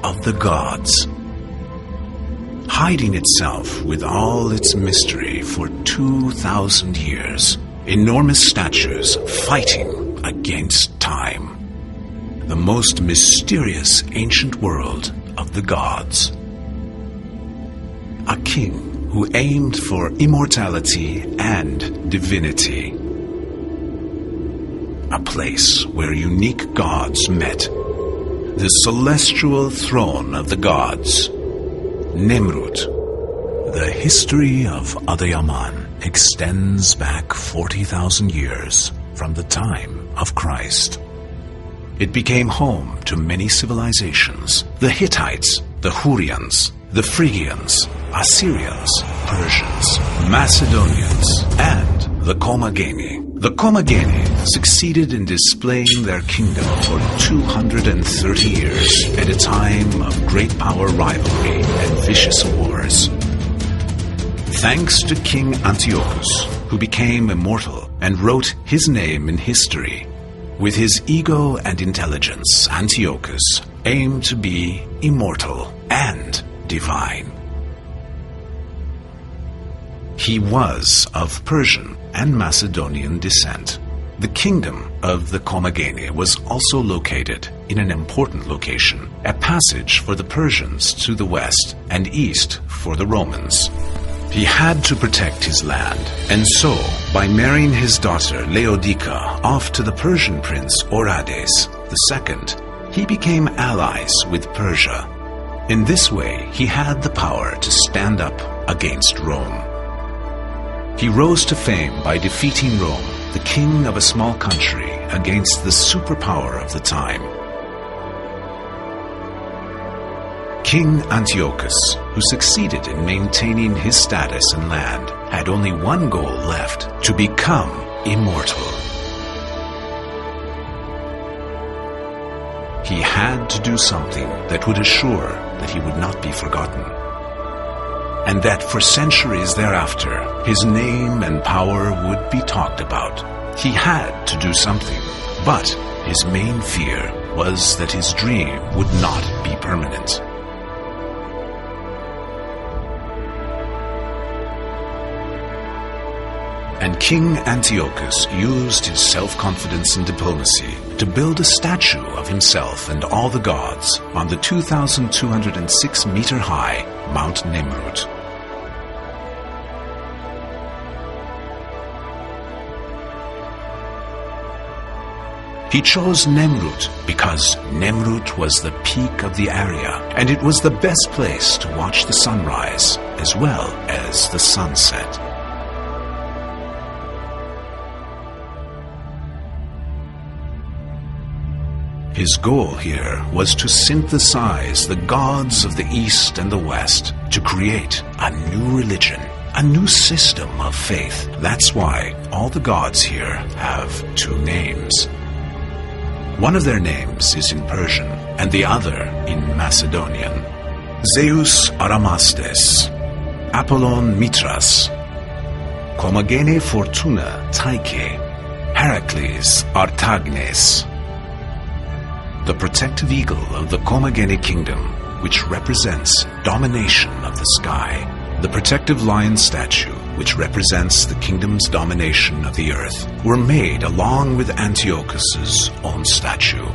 of the gods. Hiding itself with all its mystery for 2,000 years, enormous statues fighting against time. The most mysterious ancient world of the gods. A king who aimed for immortality and divinity. A place where unique gods met. The celestial throne of the gods. Nemrut. The history of Adıyaman extends back 40,000 years from the time of Christ. It became home to many civilizations: the Hittites, the Hurrians, the Phrygians, Assyrians, Persians, Macedonians, and the Commagene. The Commagene succeeded in displaying their kingdom for 230 years at a time of great power rivalry and vicious wars. Thanks to King Antiochus, who became immortal and wrote his name in history. With his ego and intelligence, Antiochus aimed to be immortal and divine. He was of Persian and Macedonian descent. The kingdom of the Commagene was also located in an important location, a passage for the Persians to the west and east for the Romans. He had to protect his land, and so, by marrying his daughter Laodica off to the Persian prince Orodes II, he became allies with Persia. In this way, he had the power to stand up against Rome. He rose to fame by defeating Rome, the king of a small country, against the superpower of the time. King Antiochus, who succeeded in maintaining his status and land, had only one goal left: to become immortal. He had to do something that would assure that he would not be forgotten, and that for centuries thereafter his name and power would be talked about. He had to do something, but his main fear was that his dream would not be permanent. And King Antiochus used his self-confidence and diplomacy to build a statue of himself and all the gods on the 2,206-meter-high Mount Nemrut. He chose Nemrut because Nemrut was the peak of the area, and it was the best place to watch the sunrise as well as the sunset. His goal here was to synthesize the gods of the East and the West to create a new religion, a new system of faith. That's why all the gods here have two names. One of their names is in Persian and the other in Macedonian. Zeus Aramastes, Apollon Mithras, Commagene Fortuna Tyche, Heracles Artagnes. The protective eagle of the Commagene kingdom, which represents domination of the sky. The protective lion statue, which represents the kingdom's domination of the earth, were made along with Antiochus's own statue.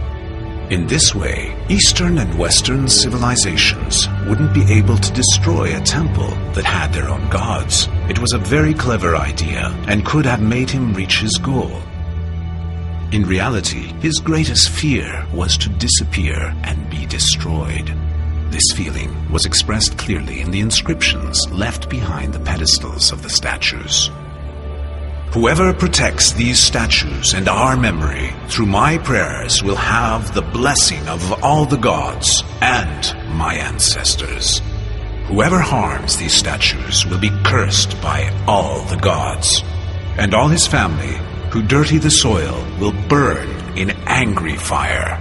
In this way, Eastern and Western civilizations wouldn't be able to destroy a temple that had their own gods. It was a very clever idea and could have made him reach his goal. In reality, his greatest fear was to disappear and be destroyed. This feeling was expressed clearly in the inscriptions left behind the pedestals of the statues. Whoever protects these statues and our memory through my prayers will have the blessing of all the gods and my ancestors. Whoever harms these statues will be cursed by all the gods, and all his family who dirty the soil will burn in angry fire.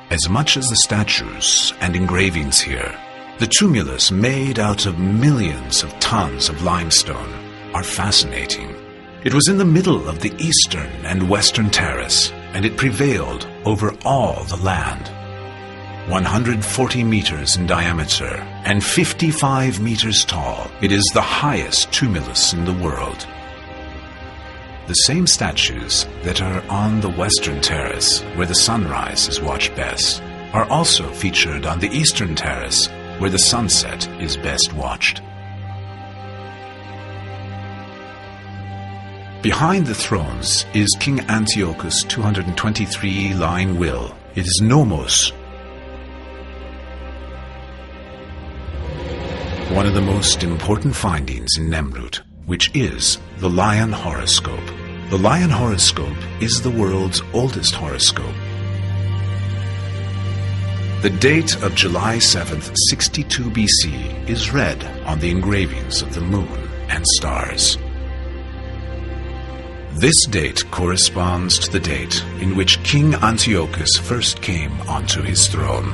As much as the statues and engravings here, the tumulus made out of millions of tons of limestone are fascinating. It was in the middle of the eastern and western terrace, and it prevailed over all the land. 140 meters in diameter and 55 meters tall, it is the highest tumulus in the world. The same statues that are on the western terrace, where the sunrise is watched best, are also featured on the eastern terrace, where the sunset is best watched. Behind the thrones is King Antiochus' 223-line will. It is nomos, one of the most important findings in Nemrut, which is the lion horoscope. The lion horoscope is the world's oldest horoscope. The date of July 7th, 62 BC is read on the engravings of the moon and stars. This date corresponds to the date in which King Antiochus first came onto his throne.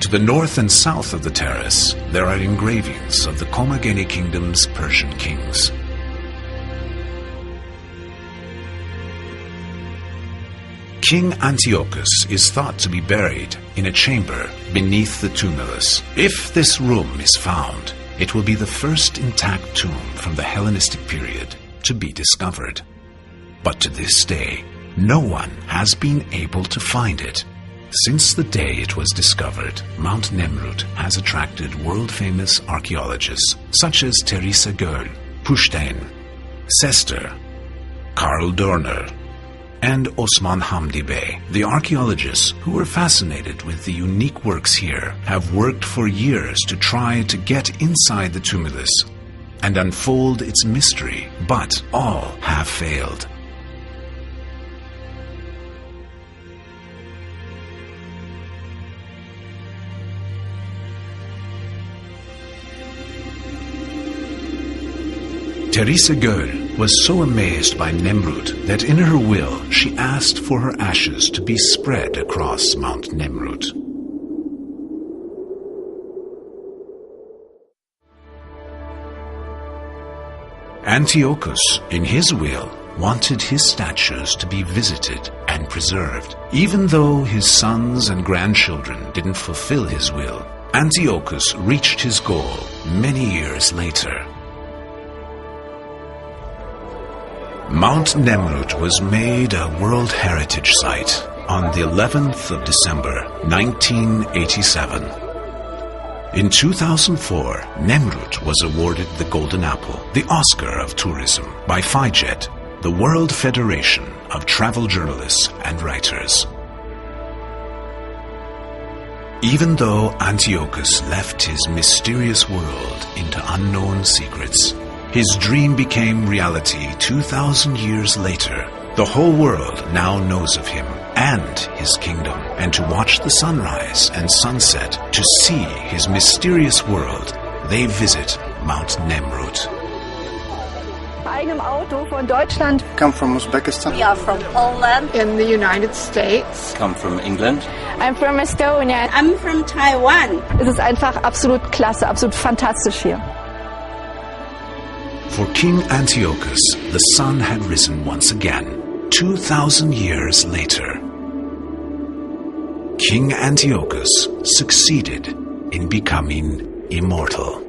To the north and south of the terrace, there are engravings of the Commagene Kingdom's Persian kings. King Antiochus is thought to be buried in a chamber beneath the tumulus. If this room is found, it will be the first intact tomb from the Hellenistic period to be discovered. But to this day, no one has been able to find it. Since the day it was discovered, Mount Nemrut has attracted world-famous archaeologists such as Theresa Göhl, Pushtain, Sester, Karl Dorner, and Osman Hamdi Bey. The archaeologists who were fascinated with the unique works here have worked for years to try to get inside the tumulus and unfold its mystery, but all have failed. Theresa Göhl was so amazed by Nemrut that in her will she asked for her ashes to be spread across Mount Nemrut. Antiochus, in his will, wanted his statues to be visited and preserved. Even though his sons and grandchildren didn't fulfill his will, Antiochus reached his goal many years later. Mount Nemrut was made a World Heritage Site on the 11th of December, 1987. In 2004, Nemrut was awarded the Golden Apple, the Oscar of tourism, by FIJET, the World Federation of Travel Journalists and Writers. Even though Antiochus left his mysterious world into unknown secrets, his dream became reality 2,000 years later. The whole world now knows of him and his kingdom, and to watch the sunrise and sunset, to see his mysterious world, they visit Mount Nemrut. Eigenem Auto von Deutschland. Come from Uzbekistan. We are from Poland. In the United States. Come from England. I'm from Estonia. I'm from Taiwan. Es ist einfach absolut klasse, absolut fantastisch hier. For King Antiochus, the sun had risen once again, 2,000 years later. King Antiochus succeeded in becoming immortal.